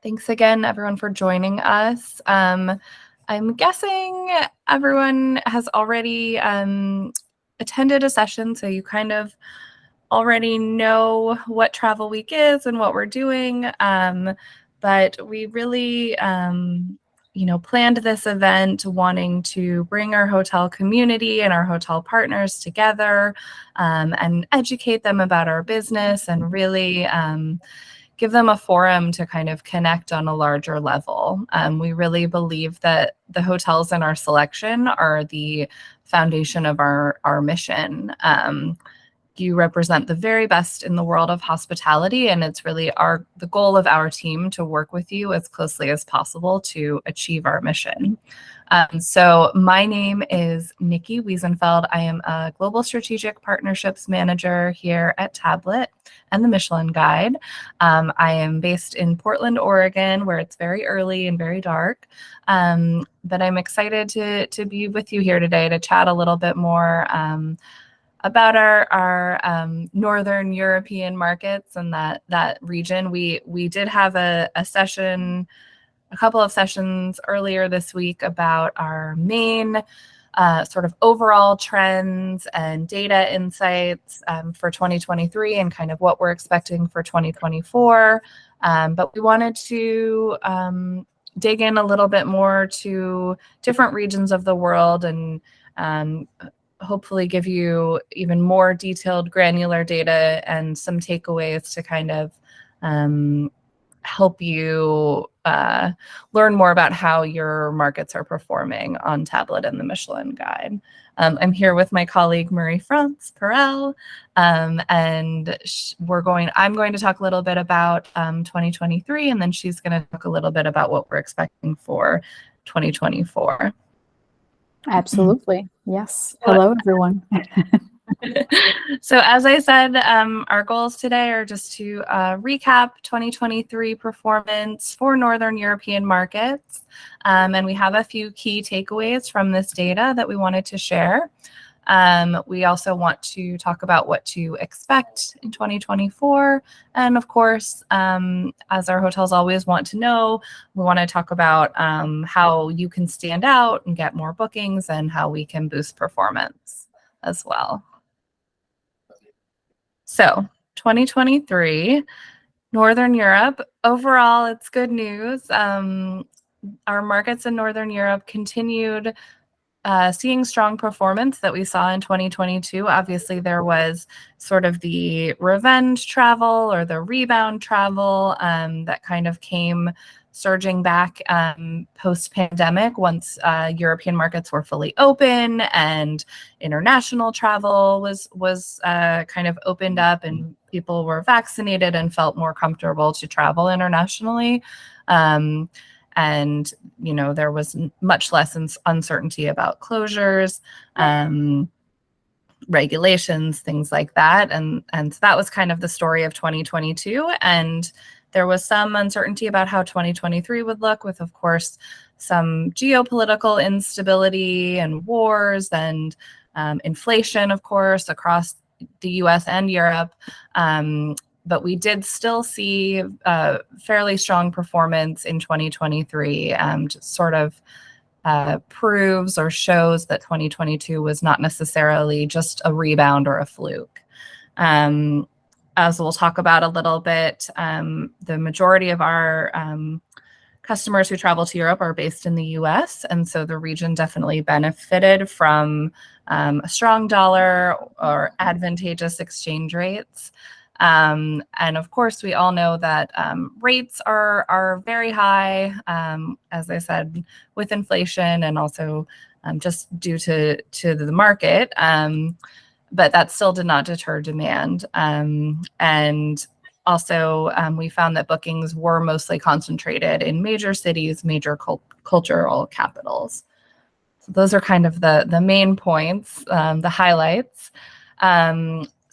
Thanks again, everyone, for joining us. I'm guessing everyone has already attended a session, so you kind of already know what Travel Week is and what we're doing. But we really, planned this event wanting to bring our hotel community and our hotel partners together and educate them about our business and really give them a forum to kind of connect on a larger level. We really believe that the hotels in our selection are the foundation of our mission. You represent the very best in the world of hospitality, and it's really the goal of our team to work with you as closely as possible to achieve our mission. So my name is Nikki Wiesenfeld. I am a Global Strategic Partnerships Manager here at Tablet and the Michelin Guide. I am based in Portland, Oregon, where it's very early and very dark. But I'm excited to be with you here today to chat a little bit more about our Northern European markets and that region. We did have a couple of sessions earlier this week about our main sort of overall trends and data insights for 2023 and kind of what we're expecting for 2024. But we wanted to dig in a little bit more to different regions of the world and hopefully give you even more detailed, granular data and some takeaways to kind of help you learn more about how your markets are performing on Tablet and the Michelin Guide. I'm here with my colleague Marie-France Perel, and I'm going to talk a little bit about 2023, and then she's going to talk a little bit about what we're expecting for 2024. Absolutely. Yes. Hello, everyone. So as I said, our goals today are just to recap 2023 performance for Northern European markets. And we have a few key takeaways from this data that we wanted to share. We also want to talk about what to expect in 2024. And of course, as our hotels always want to know, we want to talk about how you can stand out and get more bookings and how we can boost performance as well. So 2023, Northern Europe, overall, it's good news. Our markets in Northern Europe continued seeing strong performance that we saw in 2022. Obviously, there was sort of the revenge travel or the rebound travel that kind of came surging back post-pandemic once European markets were fully open and international travel was kind of opened up and people were vaccinated and felt more comfortable to travel internationally. And, there was much less uncertainty about closures, regulations, things like that. And so that was kind of the story of 2022. And there was some uncertainty about how 2023 would look with, of course, some geopolitical instability and wars and inflation, of course, across the US and Europe. But we did still see fairly strong performance in 2023, just sort of proves or shows that 2022 was not necessarily just a rebound or a fluke. As we'll talk about a little bit, the majority of our customers who travel to Europe are based in the US, and so the region definitely benefited from a strong dollar or advantageous exchange rates. And of course, we all know that rates are very high, as I said, with inflation and also just due to the market. But that still did not deter demand. And also, we found that bookings were mostly concentrated in major cities, major cultural capitals. So those are kind of the main points, the highlights.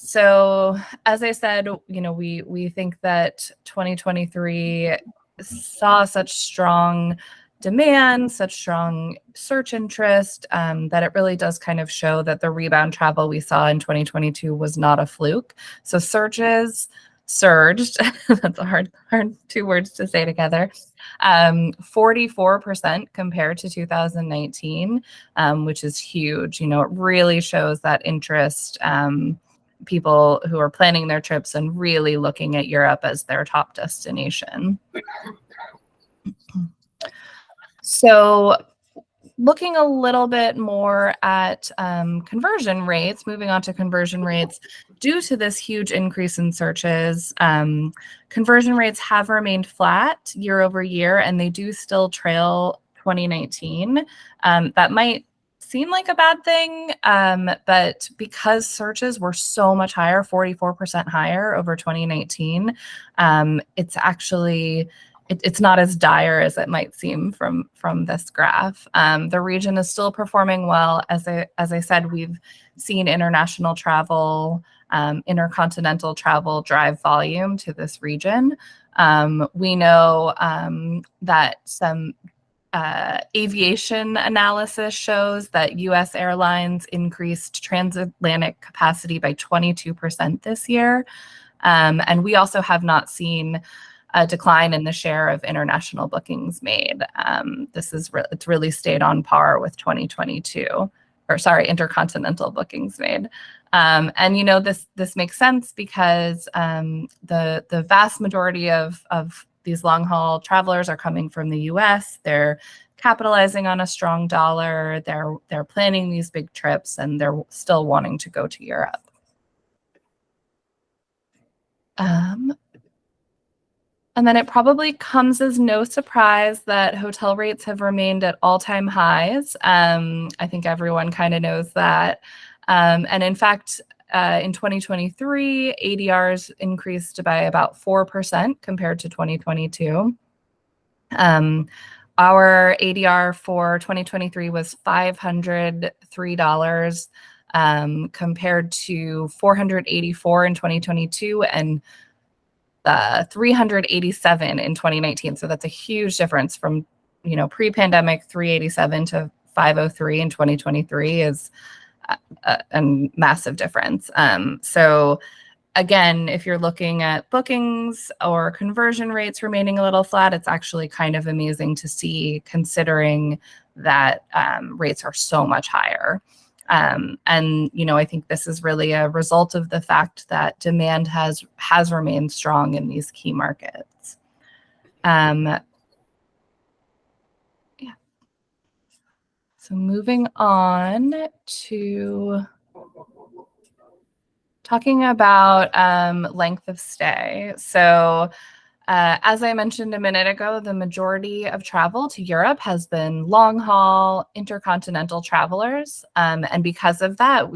So as I said, we think that 2023 saw such strong demand, such strong search interest, that it really does kind of show that the rebound travel we saw in 2022 was not a fluke. So searches surged. That's a hard two words to say together. 44% compared to 2019, which is huge. It really shows that interest. People who are planning their trips and really looking at Europe as their top destination. So looking a little bit more at conversion rates, moving on to conversion rates, due to this huge increase in searches, conversion rates have remained flat year over year, and they do still trail 2019. That might seem like a bad thing, but because searches were so much higher, 44% higher over 2019, it's actually it's not as dire as it might seem from this graph. The region is still performing well. As I said, we've seen international travel, intercontinental travel drive volume to this region. We know that some aviation analysis shows that U.S. airlines increased transatlantic capacity by 22% this year. And we also have not seen a decline in the share of international bookings made. It's really stayed on par with 2022, or sorry, intercontinental bookings made. And this makes sense because the vast majority of these long haul travelers are coming from the U.S. They're capitalizing on a strong dollar. They're planning these big trips, and they're still wanting to go to Europe. And then it probably comes as no surprise that hotel rates have remained at all-time highs. I think everyone kind of knows that. And in fact, in 2023, ADRs increased by about 4% compared to 2022. Our ADR for 2023 was $503 compared to $484 in 2022 and $387 in 2019. So that's a huge difference from, pre-pandemic 387 to 503 in 2023 is a massive difference. So again, if you're looking at bookings or conversion rates remaining a little flat, it's actually kind of amazing to see, considering that rates are so much higher. And I think this is really a result of the fact that demand has remained strong in these key markets. Yeah. So moving on to talking about length of stay. So as I mentioned a minute ago, the majority of travel to Europe has been long haul intercontinental travelers. And because of that,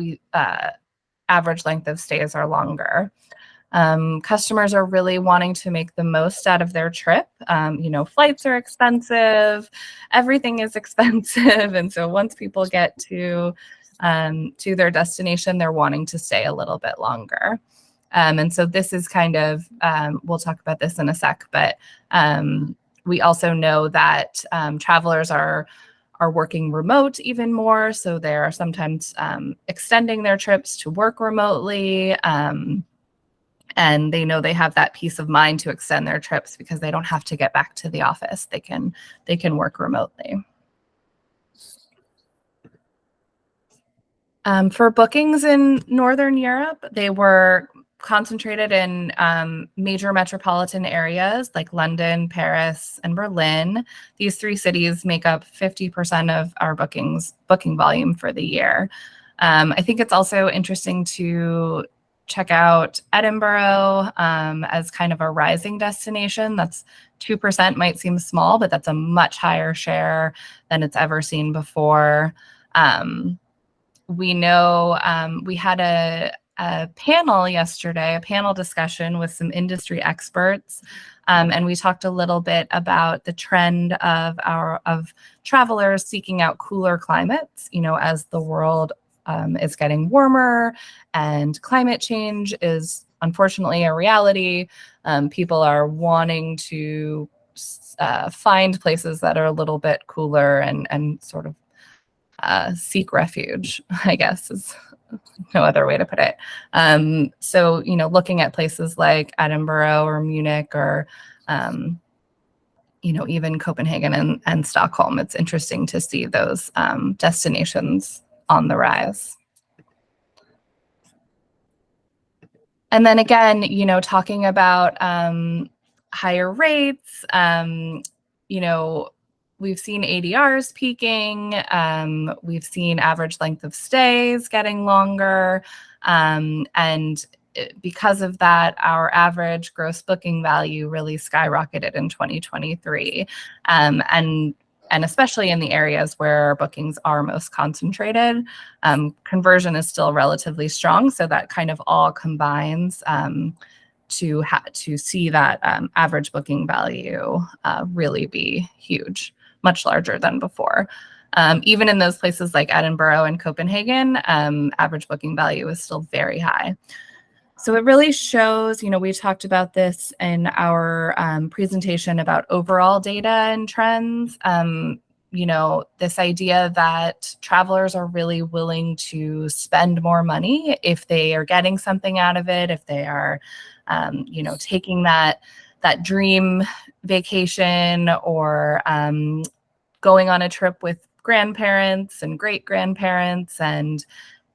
average length of stays are longer. Customers are really wanting to make the most out of their trip. Flights are expensive, everything is expensive. And so once people get to their destination, they're wanting to stay a little bit longer. And so this is kind of, we'll talk about this in a sec, but we also know that travelers are working remote even more. So they're sometimes extending their trips to work remotely. And they know they have that peace of mind to extend their trips because they don't have to get back to the office. They can work remotely. For bookings in Northern Europe, they were concentrated in major metropolitan areas like London, Paris, and Berlin. These three cities make up 50% of our booking volume for the year. I think it's also interesting to check out Edinburgh as kind of a rising destination. That's 2%, might seem small, but that's a much higher share than it's ever seen before. We know we had a panel yesterday, a panel discussion with some industry experts, and we talked a little bit about the trend of travelers seeking out cooler climates. As the world is getting warmer and climate change is unfortunately a reality, people are wanting to find places that are a little bit cooler and sort of seek refuge, I guess is no other way to put it. So, looking at places like Edinburgh or Munich or, even Copenhagen and Stockholm, it's interesting to see those destinations on the rise. And then again, talking about higher rates, we've seen ADRs peaking. We've seen average length of stays getting longer. And because of that, our average gross booking value really skyrocketed in 2023. And especially in the areas where bookings are most concentrated, conversion is still relatively strong. So that kind of all combines to see that average booking value really be huge, much larger than before. Even in those places like Edinburgh and Copenhagen, average booking value is still very high. So it really shows, we talked about this in our presentation about overall data and trends. This idea that travelers are really willing to spend more money if they are getting something out of it, if they are, taking that dream vacation or going on a trip with grandparents and great grandparents and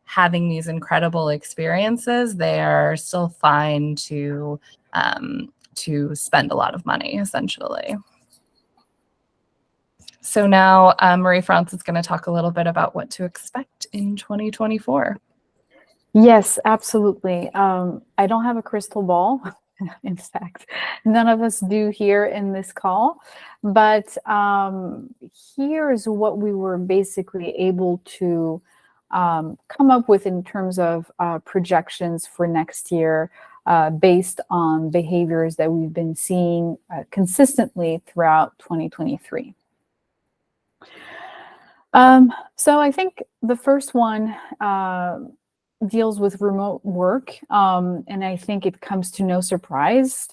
having these incredible experiences, they are still fine to spend a lot of money, essentially. So now Marie-France is going to talk a little bit about what to expect in 2024. Yes, absolutely. I don't have a crystal ball. In fact, none of us do here in this call. But here's what we were basically able to come up with in terms of projections for next year based on behaviors that we've been seeing consistently throughout 2023. So I think the first one deals with remote work, and I think it comes to no surprise.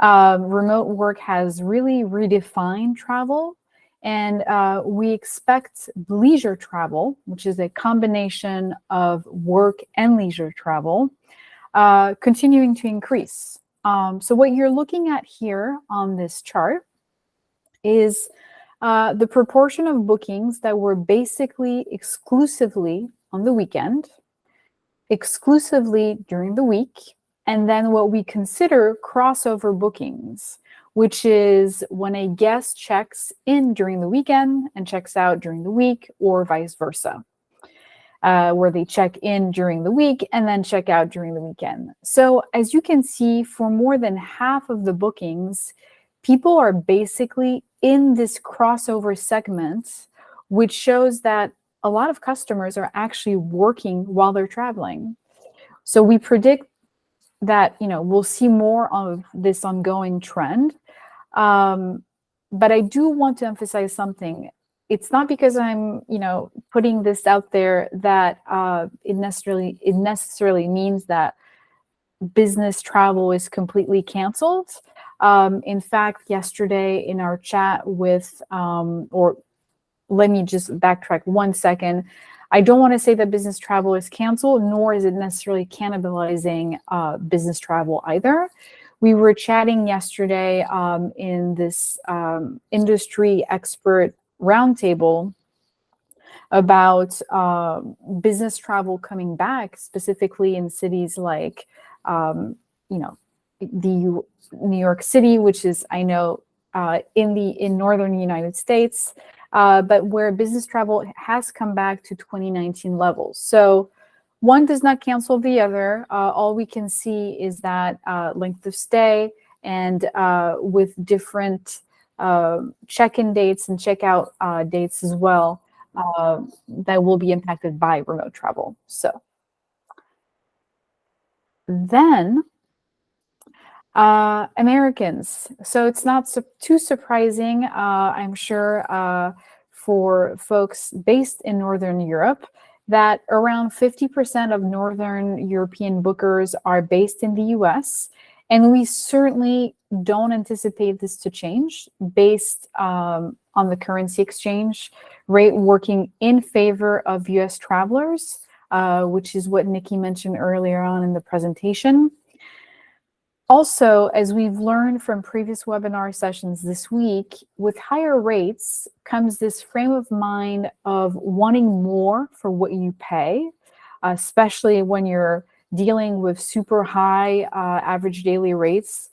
Remote work has really redefined travel. And we expect leisure travel, which is a combination of work and leisure travel, continuing to increase. So what you're looking at here on this chart is the proportion of bookings that were basically exclusively on the weekend, exclusively during the week, and then what we consider crossover bookings, which is when a guest checks in during the weekend and checks out during the week, or vice versa, where they check in during the week and then check out during the weekend. So as you can see, for more than half of the bookings, people are basically in this crossover segment, which shows that a lot of customers are actually working while they're traveling. So we predict that, we'll see more of this ongoing trend. But I do want to emphasize something. It's not because I'm, putting this out there that it necessarily means that business travel is completely canceled. In fact, yesterday in our chat with, or let me just backtrack 1 second. I don't want to say that business travel is canceled, nor is it necessarily cannibalizing business travel either. We were chatting yesterday in this industry expert roundtable about business travel coming back, specifically in cities like, New York City, which is, I know, in northern United States, but where business travel has come back to 2019 levels. So one does not cancel the other. All we can see is that length of stay and with different check-in dates and check-out dates as well that will be impacted by remote travel. So then Americans. So it's not too surprising, I'm sure, for folks based in Northern Europe, that around 50% of Northern European bookers are based in the US. And we certainly don't anticipate this to change based on the currency exchange rate working in favor of US travelers. which is what Nikki mentioned earlier on in the presentation. Also, as we've learned from previous webinar sessions this week, with higher rates comes this frame of mind of wanting more for what you pay, especially when you're dealing with super high average daily rates.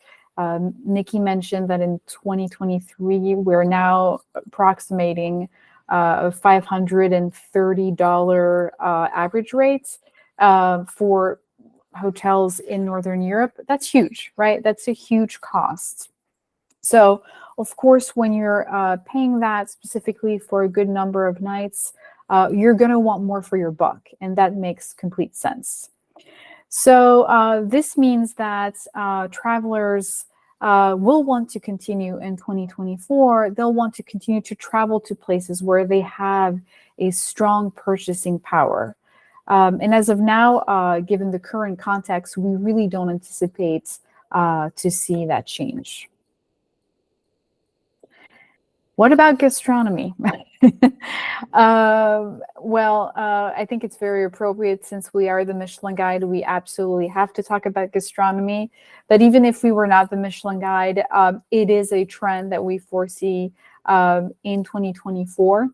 Nikki mentioned that in 2023, we're now approximating $530 average rates for hotels in Northern Europe. That's huge, right? That's a huge cost. So, of course, when you're paying that specifically for a good number of nights, you're going to want more for your buck, and that makes complete sense. So this means that travelers will want to continue in 2024. They'll want to continue to travel to places where they have a strong purchasing power. And as of now, given the current context, we really don't anticipate to see that change. What about gastronomy? I think it's very appropriate since we are the Michelin Guide. We absolutely have to talk about gastronomy. But even if we were not the Michelin Guide, it is a trend that we foresee in 2024.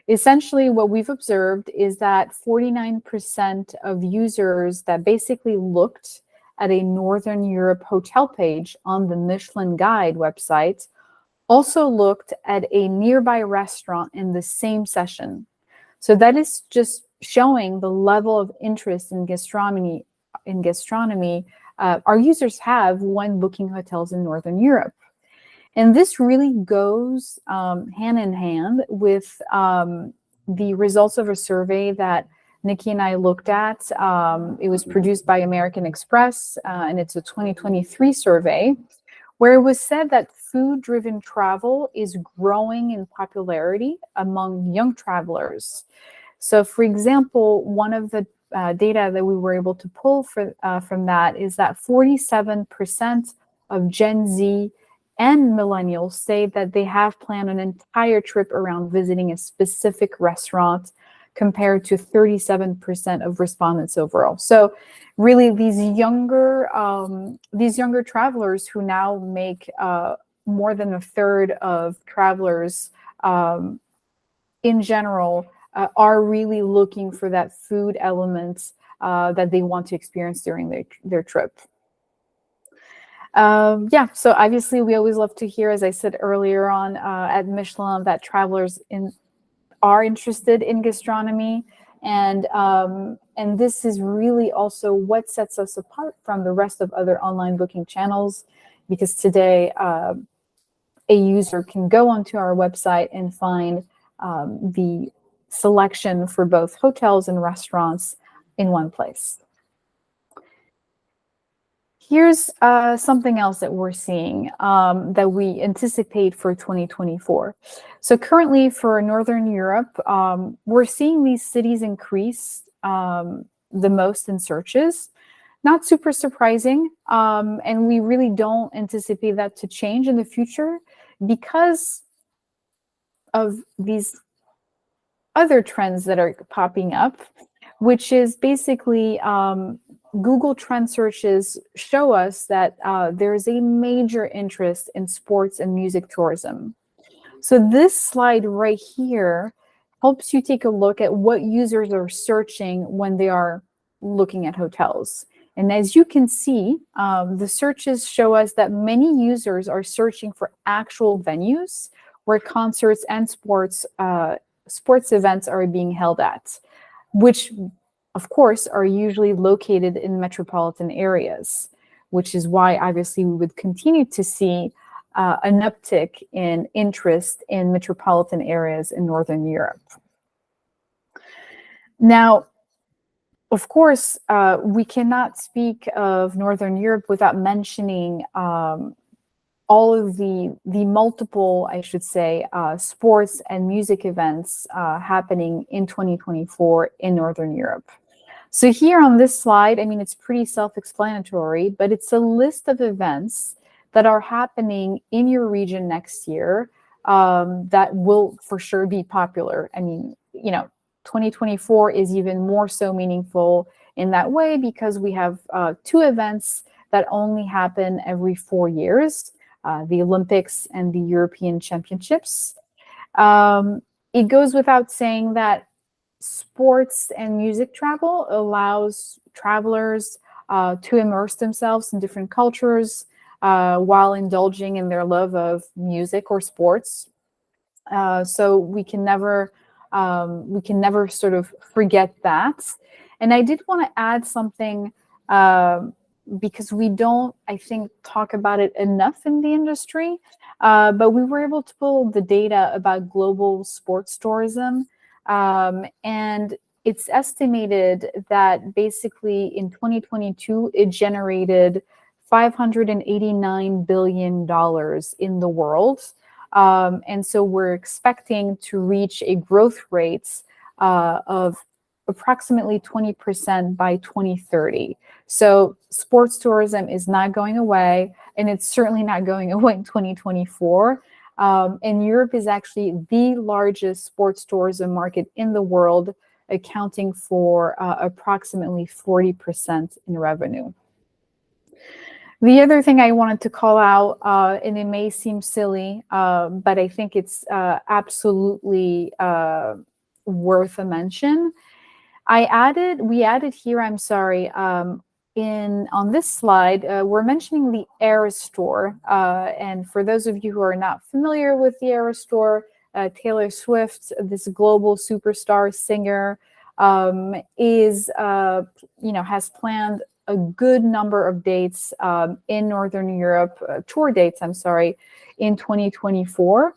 Essentially, what we've observed is that 49% of users that basically looked at a Northern Europe hotel page on the Michelin Guide website also looked at a nearby restaurant in the same session. So that is just showing the level of interest in gastronomy our users have when booking hotels in Northern Europe. And this really goes hand in hand with the results of a survey that Nikki and I looked at. It was produced by American Express, and it's a 2023 survey, where it was said that food-driven travel is growing in popularity among young travelers. So, for example, one of the data that we were able to pull from that is that 47% of Gen Z and millennials say that they have planned an entire trip around visiting a specific restaurant, compared to 37% of respondents overall. So really these younger travelers who now make more than a third of travelers in general are really looking for that food element that they want to experience during their trip. So obviously we always love to hear, as I said earlier on at Michelin, that travelers are interested in gastronomy, and this is really also what sets us apart from the rest of other online booking channels, because today a user can go onto our website and find the selection for both hotels and restaurants in one place. Here's something else that we're seeing that we anticipate for 2024. So currently for Northern Europe, we're seeing these cities increase the most in searches. Not super surprising, and we really don't anticipate that to change in the future because of these other trends that are popping up, which is basically Google Trend searches show us that there is a major interest in sports and music tourism. So this slide right here helps you take a look at what users are searching when they are looking at hotels. And as you can see, the searches show us that many users are searching for actual venues where concerts and sports events are being held at, which of course, are usually located in metropolitan areas, which is why obviously we would continue to see an uptick in interest in metropolitan areas in Northern Europe. Now, of course, we cannot speak of Northern Europe without mentioning all of the multiple, I should say, sports and music events happening in 2024 in Northern Europe. So here on this slide, I mean, it's pretty self-explanatory, but it's a list of events that are happening in your region next year that will for sure be popular. I mean, you know, 2024 is even more so meaningful in that way because we have 2 events that only happen every 4 years, the Olympics and the European Championships. It goes without saying that sports and music travel allows travelers to immerse themselves in different cultures while indulging in their love of music or sports. So we can never sort of forget that. And I did want to add something because we don't, I think, talk about it enough in the industry. But we were able to pull the data about global sports tourism. And it's estimated that basically in 2022, it generated $589 billion in the world. And so we're expecting to reach a growth rate of approximately 20% by 2030. So sports tourism is not going away, and it's certainly not going away in 2024. And Europe is actually the largest sports tourism market in the world, accounting for approximately 40% in revenue. The other thing I wanted to call out, and it may seem silly, but I think it's absolutely worth a mention. We added here, I'm sorry, on this slide, we're mentioning the Eras Tour. And for those of you who are not familiar with the Eras Tour, Taylor Swift, this global superstar singer, has planned a good number of dates in Northern Europe, tour dates, I'm sorry, in 2024.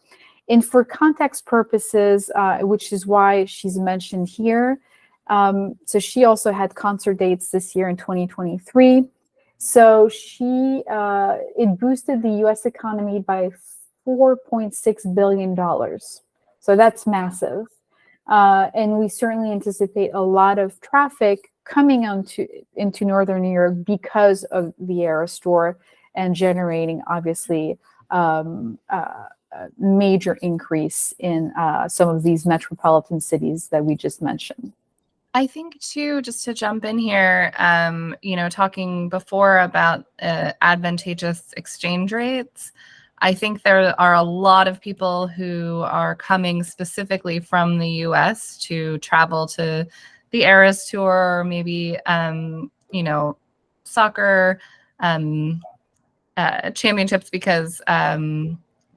And for context purposes, which is why she's mentioned here, so she also had concert dates this year in 2023. So it boosted the US economy by $4.6 billion. So that's massive. And we certainly anticipate a lot of traffic coming into Northern Europe because of the Eras Tour and generating, obviously, a major increase in some of these metropolitan cities that we just mentioned. I think too, just to jump in here, talking before about advantageous exchange rates, I think there are a lot of people who are coming specifically from the US to travel to the Eras Tour, or maybe, soccer championships, because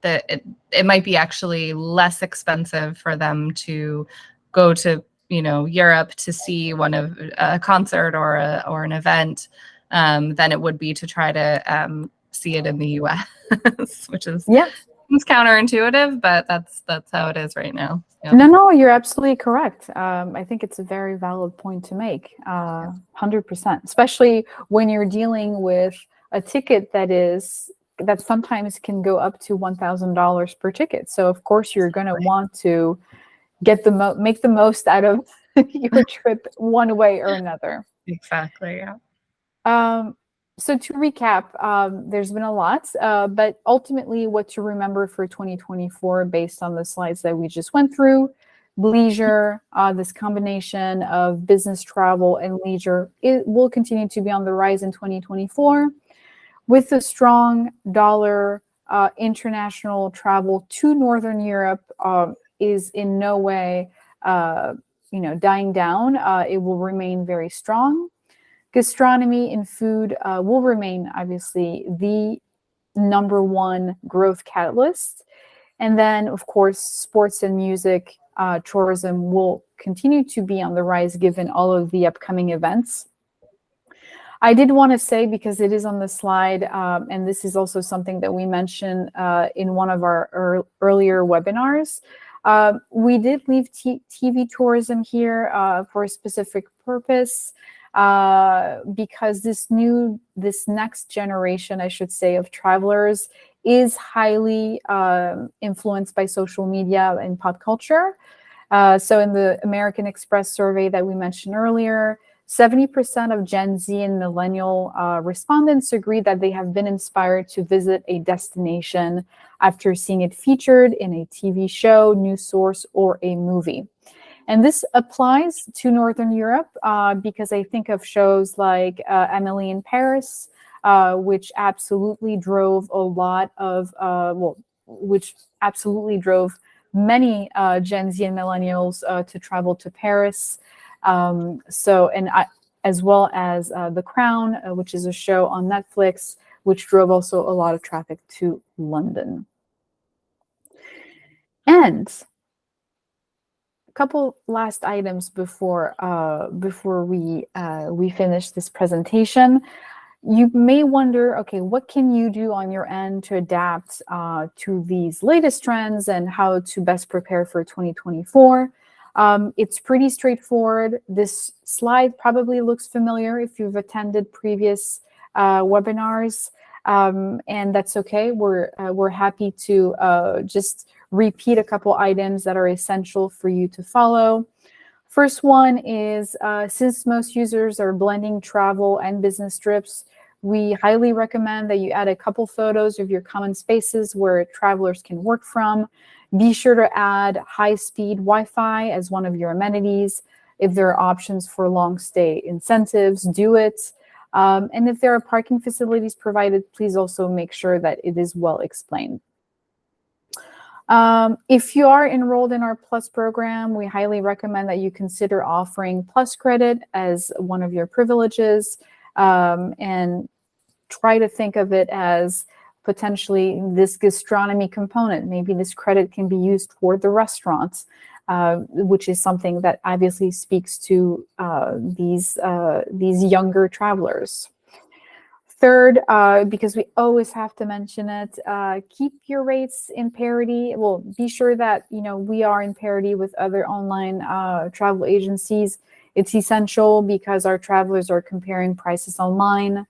it might be actually less expensive for them to go to Europe to see a concert or an event than it would be to try to see it in the US, which is it's counterintuitive, but that's how it is right now. Yep. No, you're absolutely correct. I think it's a very valid point to make. 100%, especially when you're dealing with a ticket that sometimes can go up to $1,000 per ticket. So of course you're going to want to get make the most out of your trip one way or another. Exactly. Yeah. So to recap, there's been a lot, but ultimately what to remember for 2024 based on the slides that we just went through: leisure, this combination of business travel and leisure, it will continue to be on the rise in 2024. With a strong dollar, international travel to Northern Europe is in no way dying down. It will remain very strong. Gastronomy and food will remain, obviously, the #1 growth catalyst. And then, of course, sports and music tourism will continue to be on the rise given all of the upcoming events. I did want to say, because it is on the slide, and this is also something that we mentioned in one of our earlier webinars, we did leave TV tourism here for a specific purpose. Because this next generation, I should say, of travelers is highly influenced by social media and pop culture. So in the American Express survey that we mentioned earlier, 70% of Gen Z and millennial respondents agree that they have been inspired to visit a destination after seeing it featured in a TV show, news source, or a movie. And this applies to Northern Europe because I think of shows like Emily in Paris, which absolutely drove a lot of, which absolutely drove many Gen Z and millennials to travel to Paris. As well as The Crown, which is a show on Netflix, which drove also a lot of traffic to London. And a couple last items before we finish this presentation. You may wonder, okay, what can you do on your end to adapt to these latest trends and how to best prepare for 2024? It's pretty straightforward. This slide probably looks familiar if you've attended previous webinars, and that's okay. We're happy to just repeat a couple items that are essential for you to follow. First one is, since most users are blending travel and business trips, we highly recommend that you add a couple photos of your common spaces where travelers can work from. Be sure to add high-speed Wi-Fi as one of your amenities. If there are options for long stay incentives, do it. And if there are parking facilities provided, please also make sure that it is well explained. If you are enrolled in our Plus program, we highly recommend that you consider offering Plus credit as one of your privileges, and try to think of it as potentially this gastronomy component. Maybe this credit can be used for the restaurants, which is something that obviously speaks to these younger travelers. Third, because we always have to mention it, keep your rates in parity. Well, be sure that we are in parity with other online travel agencies. It's essential because our travelers are comparing prices online.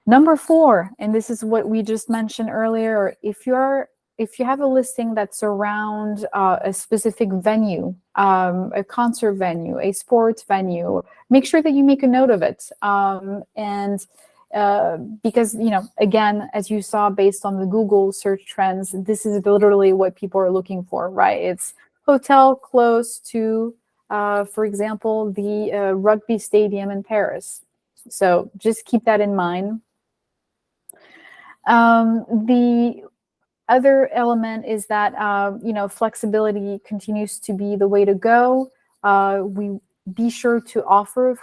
Number 4, and this is what we just mentioned earlier, if you have a listing that's around a specific venue, a concert venue, a sports venue, make sure that you make a note of it. Because, again, as you saw based on the Google search trends, this is literally what people are looking for, right? It's hotel close to, for example, the rugby stadium in Paris. So just keep that in mind. The other element is that, flexibility continues to be the way to go. We be sure to offer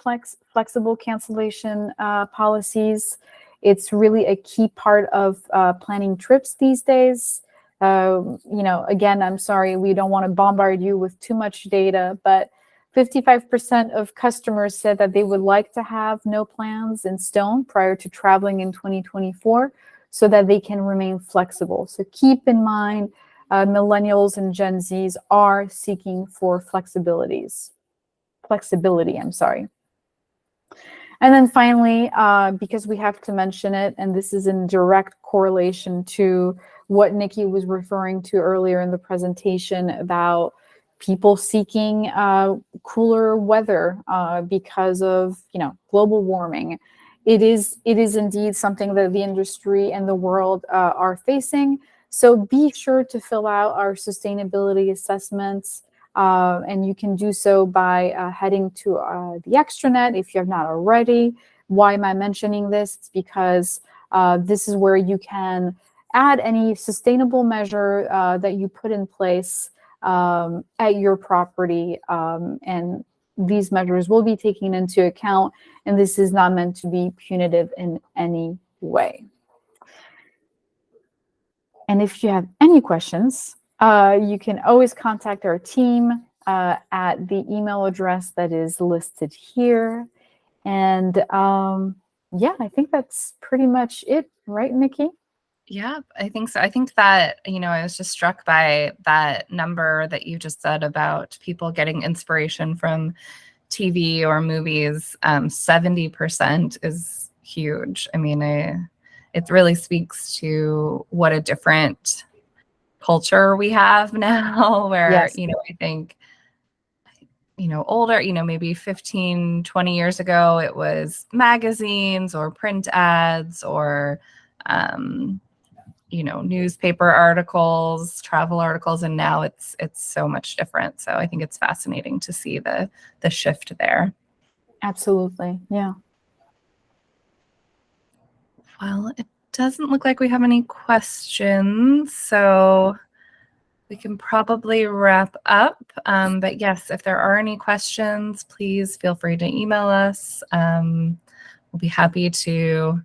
flexible cancellation policies. It's really a key part of planning trips these days. Again, I'm sorry, we don't want to bombard you with too much data, but 55% of customers said that they would like to have no plans in stone prior to traveling in 2024 so that they can remain flexible. So keep in mind, millennials and Gen Zs are seeking for flexibility, I'm sorry. And then finally, because we have to mention it, and this is in direct correlation to what Nikki was referring to earlier in the presentation about people seeking cooler weather because of global warming. It is indeed something that the industry and the world are facing. So be sure to fill out our sustainability assessments. And you can do so by heading to the extranet if you have not already. Why am I mentioning this? It's because this is where you can add any sustainable measure that you put in place at your property. And these measures will be taken into account, and this is not meant to be punitive in any way. And if you have any questions, you can always contact our team at the email address that is listed here. And yeah, I think that's pretty much it, right, Nikki? Yeah, I think so. I think that, I was just struck by that number that you just said about people getting inspiration from TV or movies. 70% is huge. I mean, it really speaks to what a different culture we have now where, Yes. I think, older, maybe 15, 20 years ago, it was magazines or print ads or, newspaper articles, travel articles, and now it's so much different. So I think it's fascinating to see the shift there. Absolutely. Yeah. Well, it doesn't look like we have any questions, so we can probably wrap up. But yes, if there are any questions, please feel free to email us. We'll be happy to.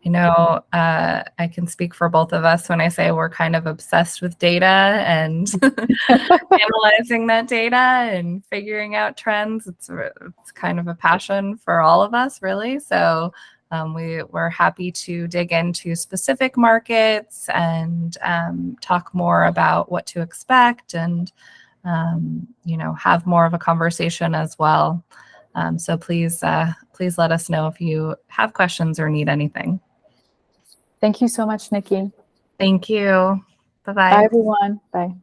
I can speak for both of us when I say we're kind of obsessed with data and analyzing that data and figuring out trends. It's kind of a passion for all of us, really. So we're happy to dig into specific markets and talk more about what to expect and, have more of a conversation as well. So please let us know if you have questions or need anything. Thank you so much, Nikki. Thank you. Bye-bye. Bye, everyone. Bye.